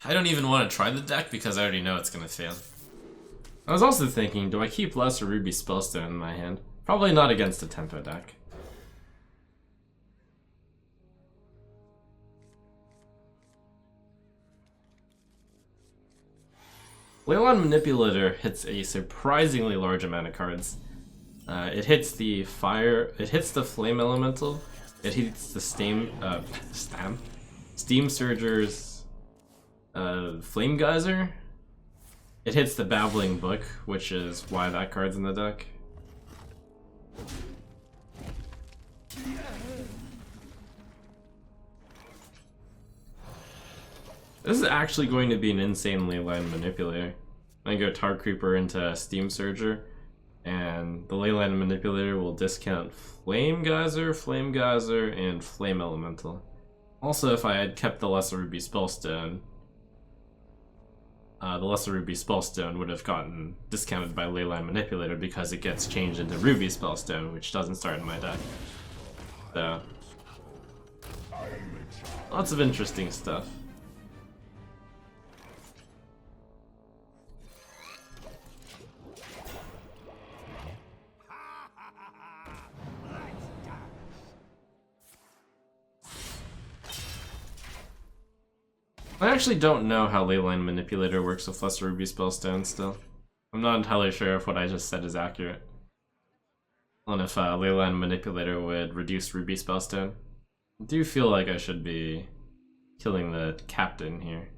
I don't even want to try the deck because I already know it's gonna fail. I was also thinking, do I keep Lesser Ruby Spellstone in my hand? Probably not against a tempo deck. Leyline Manipulator hits a surprisingly large amount of cards. It hits the fire, it hits the Flame Elemental, it hits the Steam Surger's Flame Geyser. It hits the Babbling Book, which is why that card's in the deck. This is actually going to be an insane Leyline Manipulator. I go Tar Creeper into Steam Surger, and the Leyline Manipulator will discount Flame Geyser, and Flame Elemental. Also, if I had kept the Lesser Ruby Spellstone, the Lesser Ruby Spellstone would have gotten discounted by Leyline Manipulator because it gets changed into Ruby Spellstone, which doesn't start in my deck. So, lots of interesting stuff. I actually don't know how Leyline Manipulator works with Lesser Ruby Spellstone still. I'm not entirely sure if what I just said is accurate. And if Leyline Manipulator would reduce Ruby Spellstone. I do feel like I should be killing the captain here.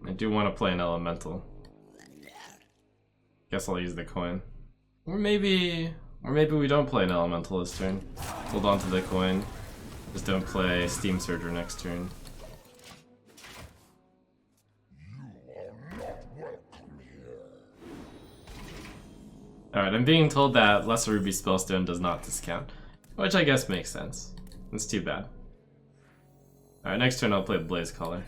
I do want to play an elemental. Guess I'll use the coin. Or maybe we don't play an elemental this turn. Hold on to the coin. Just don't play Steam Surger next turn. Alright, I'm being told that Lesser Ruby Spellstone does not discount, which I guess makes sense. It's too bad. Alright, next turn I'll play Blaze Caller.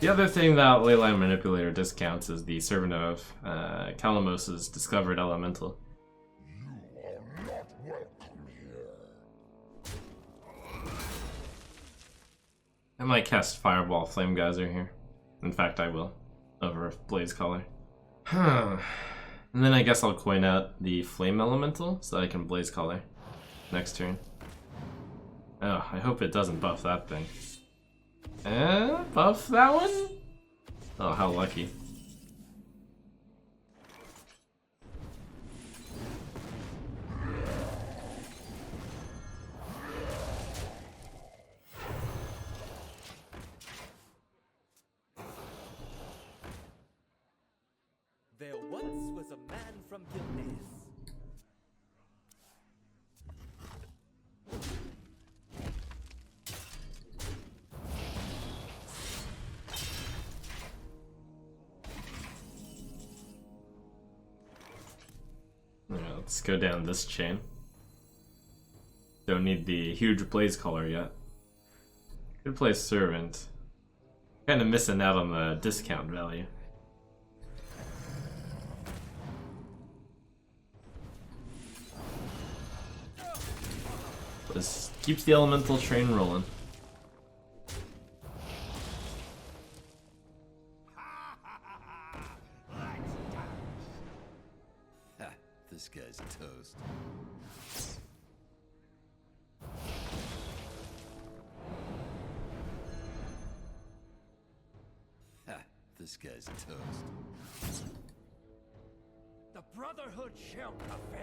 The other thing that Leyline Manipulator discounts is the Servant of Kalimos' Discovered Elemental. I might cast Fireball Flame Geyser here. In fact, I will. Over Blaze Caller. And then I guess I'll coin out the Flame Elemental so I can Blaze Caller next turn. Oh, I hope it doesn't buff that thing. Buff that one? Oh, how lucky. There once was a man from Gilneas. Let's go down this chain. Don't need the huge Blaze Caller yet. Could play Servant. Kinda missing out on the discount value. This keeps the elemental train rolling. This guy's toast. Ha, this guy's toast. The Brotherhood shall prevail.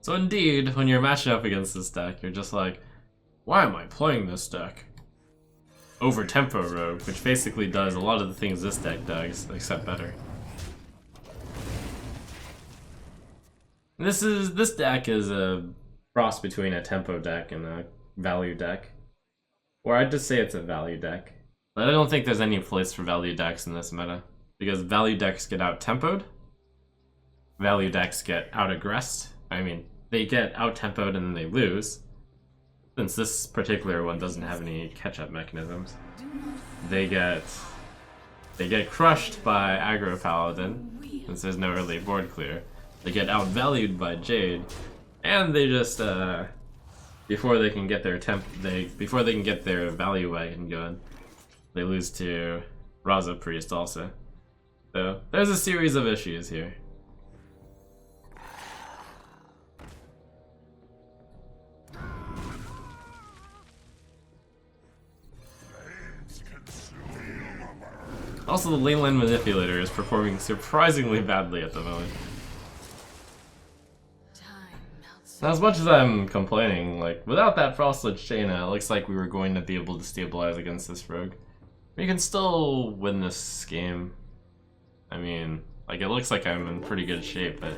So indeed, when you're matching up against this deck, you're just like, why am I playing this deck? Over Tempo Rogue, which basically does a lot of the things this deck does, except better. This deck is a cross between a tempo deck and a value deck. Or I'd just say it's a value deck. But I don't think there's any place for value decks in this meta. Because value decks get out-tempoed. Value decks get out-aggressed. I mean, they get out-tempoed and then they lose. Since this particular one doesn't have any catch-up mechanisms, they get crushed by Aggro Paladin, since there's no early board clear. They get outvalued by Jade, and they just before they can get their value wagon going, they lose to Raza Priest also. So there's a series of issues here. Also, the Leyline manipulator is performing surprisingly badly at the moment. Now, as much as I'm complaining, like, without that Frostlich Jaina, it looks like we were going to be able to stabilize against this rogue. We can still win this game. I mean, like, it looks like I'm in pretty good shape, but...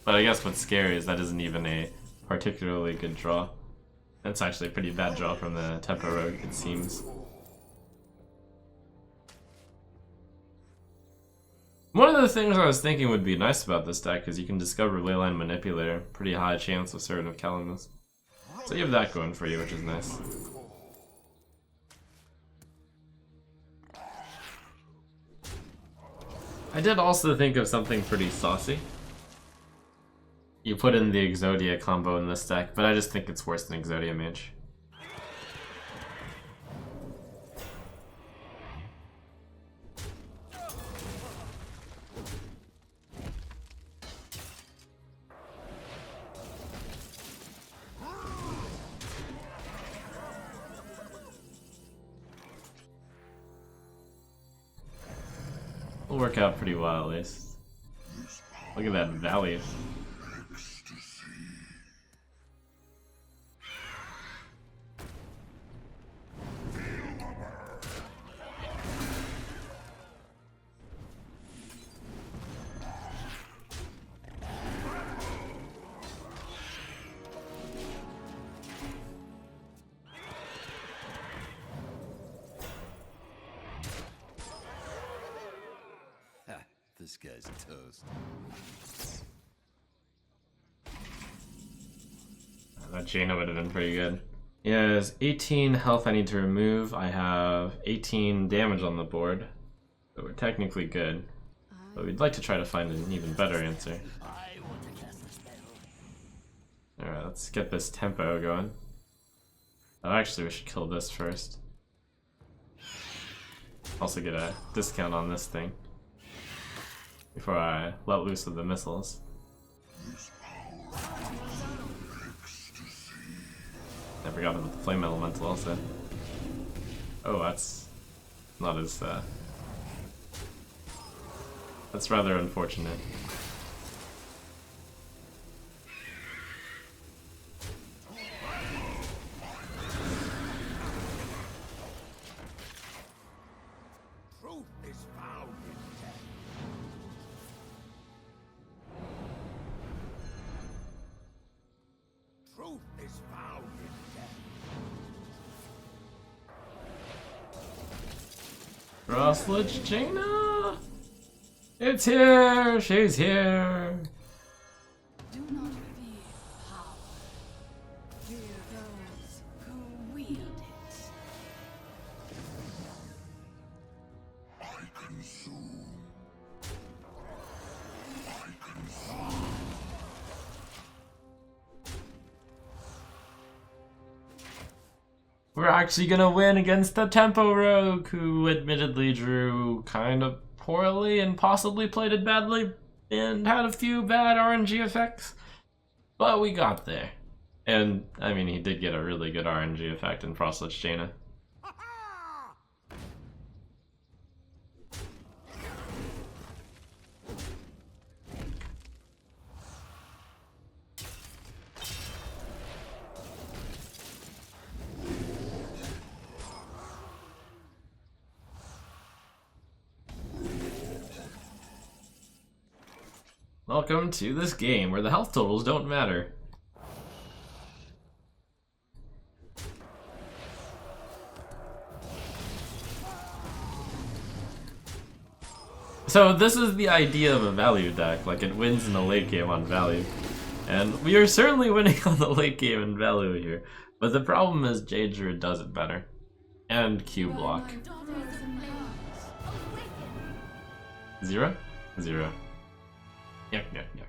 But I guess what's scary is that isn't even a particularly good draw. That's actually a pretty bad draw from the Tempo Rogue, it seems. One of the things I was thinking would be nice about this deck is you can discover Leyline Manipulator. Pretty high chance of Servant of Calamus. So you have that going for you, which is nice. I did also think of something pretty saucy. You put in the Exodia combo in this deck, but I just think it's worse than Exodia Mage. Will work out pretty well at least. Look at that value. This guy's toast. That Jaina would have been pretty good. Yeah, there's 18 health I need to remove. I have 18 damage on the board. So we're technically good. But we'd like to try to find an even better answer. Alright, let's get this tempo going. Oh, actually we should kill this first. Also get a discount on this thing before I let loose of the missiles. I forgot about the flame elemental also. Oh, that's not as that's rather unfortunate. Frostlich Jaina! It's here! She's here! Do not fear power. Fear those who wield it. I consume. I consume. We're actually gonna win against the Tempo Rogue, who admittedly drew kind of poorly and possibly played it badly and had a few bad RNG effects. But we got there. And, I mean, he did get a really good RNG effect in Frostlich Jaina. Welcome to this game where the health totals don't matter. So this is the idea of a value deck, like it wins in the late game on value. And we are certainly winning on the late game in value here. But the problem is jnZaneHD does it better. And Q block. 0? 0. Yuck, yuck, yuck.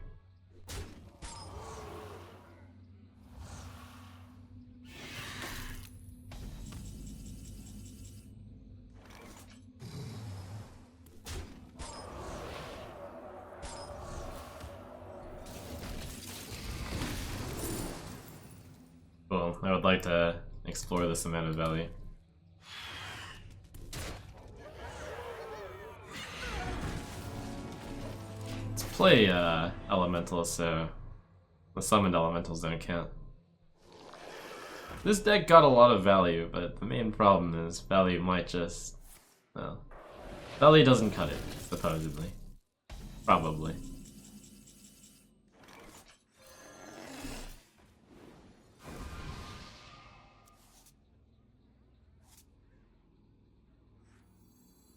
Well, I would like to explore this amount of value. Let's play elementals, so the summoned elementals don't count. This deck got a lot of value, but the main problem is value might just, well, value doesn't cut it, supposedly. Probably.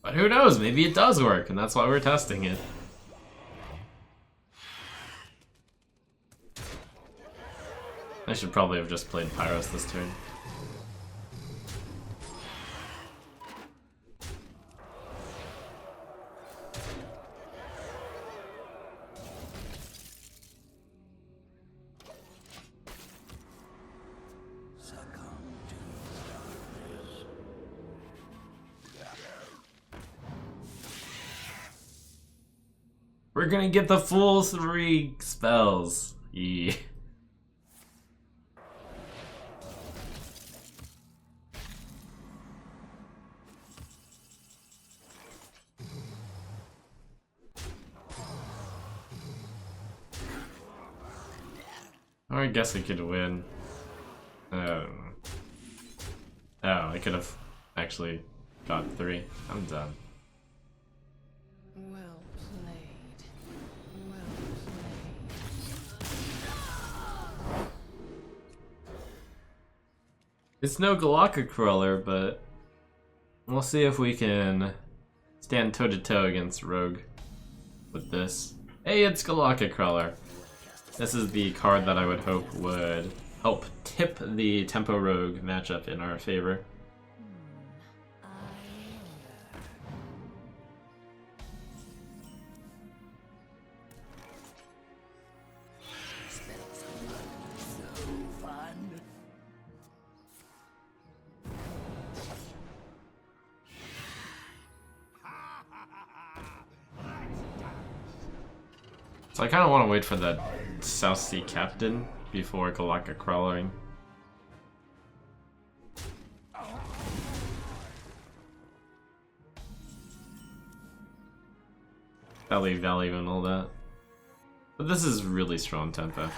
But who knows, maybe it does work, and that's why we're testing it. I should probably have just played Pyros this turn. We're gonna get the full 3 spells. Yeah. I guess I could win. Oh, I could have actually got 3. I'm done. Well played. Well played. It's no Galaka Crawler, but we'll see if we can stand toe-to-toe against Rogue with this. Hey, it's Galaka Crawler. This is the card that I would hope would help tip the Tempo Rogue matchup in our favor. So I kind of want to wait for that South Sea Captain before Galaka Crawling. Value and all that. But this is really strong tempo.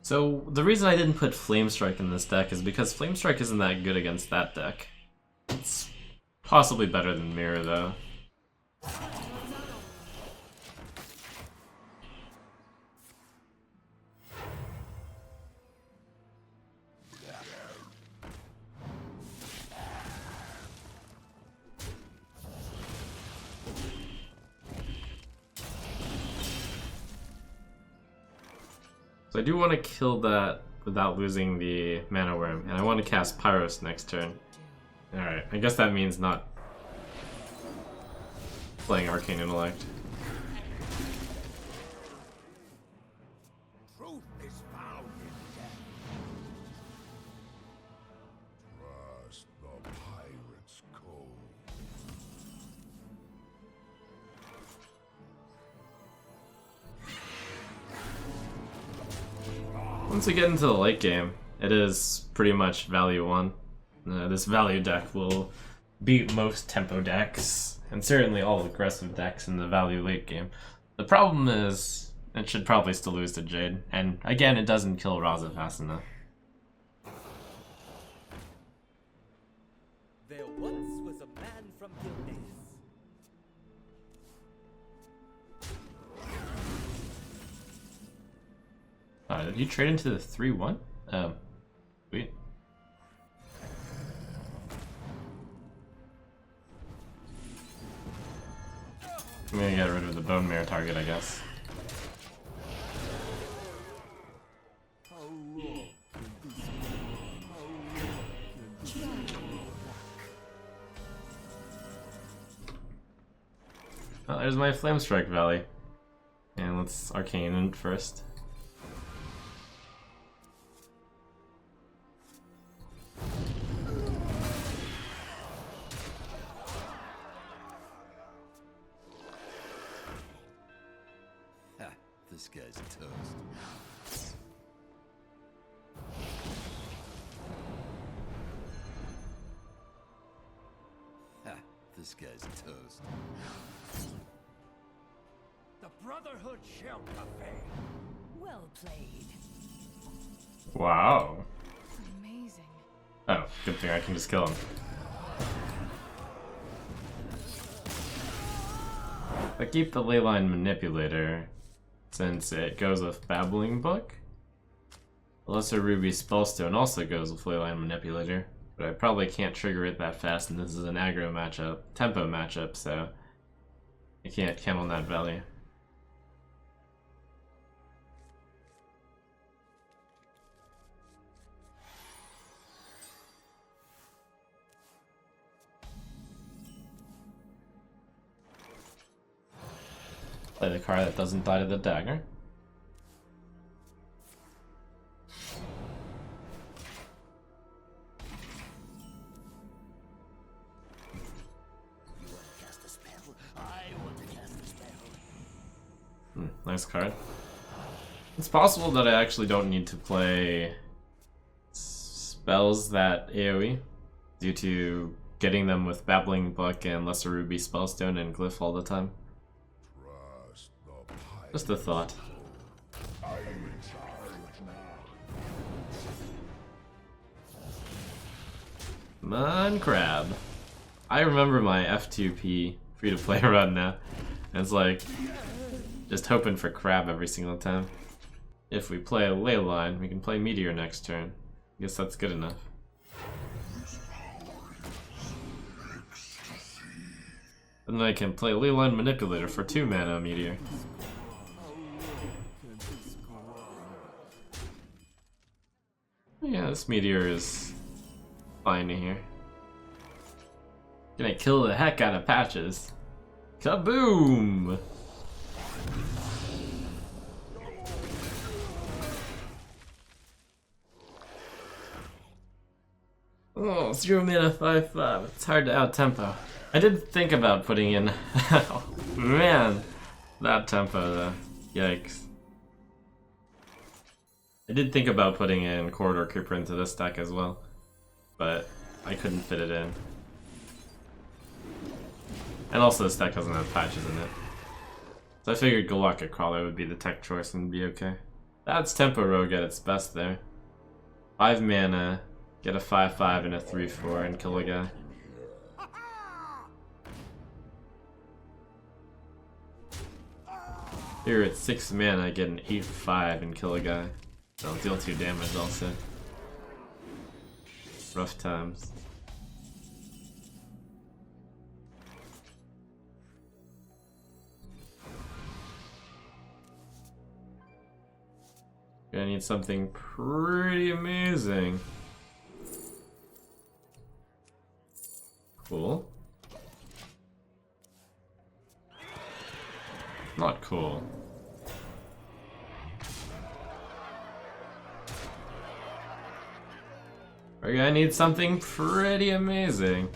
So the reason I didn't put Flame Strike in this deck is because Flame Strike isn't that good against that deck. It's possibly better than Mirror though. So I do want to kill that without losing the Mana Worm, and I want to cast Pyros next turn. Alright, I guess that means not playing Arcane Intellect. Truth is found in death. Trust the pirate's code. Once we get into the late game, it is pretty much value 1. This value deck will beat most tempo decks, and certainly all aggressive decks in the value late game. The problem is, it should probably still lose to Jade, and again, it doesn't kill Raza fast enough. There once was a man from Gildas. Did you trade into the 3-1? Oh, sweet. I'm gonna get rid of the bone mare target, I guess. Oh, there's my Flame Strike Valley. And let's Arcane it first. This guy's toast. Ha, this guy's toast. The Brotherhood shall prevail. Well played. Wow. Amazing. Oh, good thing I can just kill him. I keep the Leyline manipulator since it goes with Babbling Book. Lesser Ruby Spellstone also goes with Leyline manipulator, but I probably can't trigger it that fast, and this is an aggro matchup, tempo matchup, so I can't count on that value. Play the card that doesn't die to the dagger. You want to cast a spell? I want to cast a spell. Nice card. It's possible that I actually don't need to play spells that AoE due to getting them with Babbling Book and Lesser Ruby Spellstone and Glyph all the time. Trust the pirate. Just a thought. I am in charge now. Come on, Crab. I remember my F2P free-to-play run now. And it's like, just hoping for Crab every single time. If we play a Leyline, we can play Meteor next turn. I guess that's good enough. And then I can play Leyline Manipulator for 2 mana Meteor. Yeah, this Meteor is fine here. Gonna kill the heck out of Patches. Kaboom! Oh, 0 mana 5/5. It's hard to out tempo. I did think about putting in. Oh, man, that tempo though. Yikes. I did think about putting in Corridor Creeper into this deck as well, but I couldn't fit it in. And also this deck doesn't have Patches in it. So I figured Galactic Crawler would be the tech choice and be okay. That's Tempo Rogue at its best there. 5 mana, get a 5/5 and a 3/4 and kill a guy. Here at 6 mana, get an 8/5 and kill a guy. I'll deal 2 damage also. Rough times. Gonna need something pretty amazing. Cool. Not cool. We're gonna need something pretty amazing.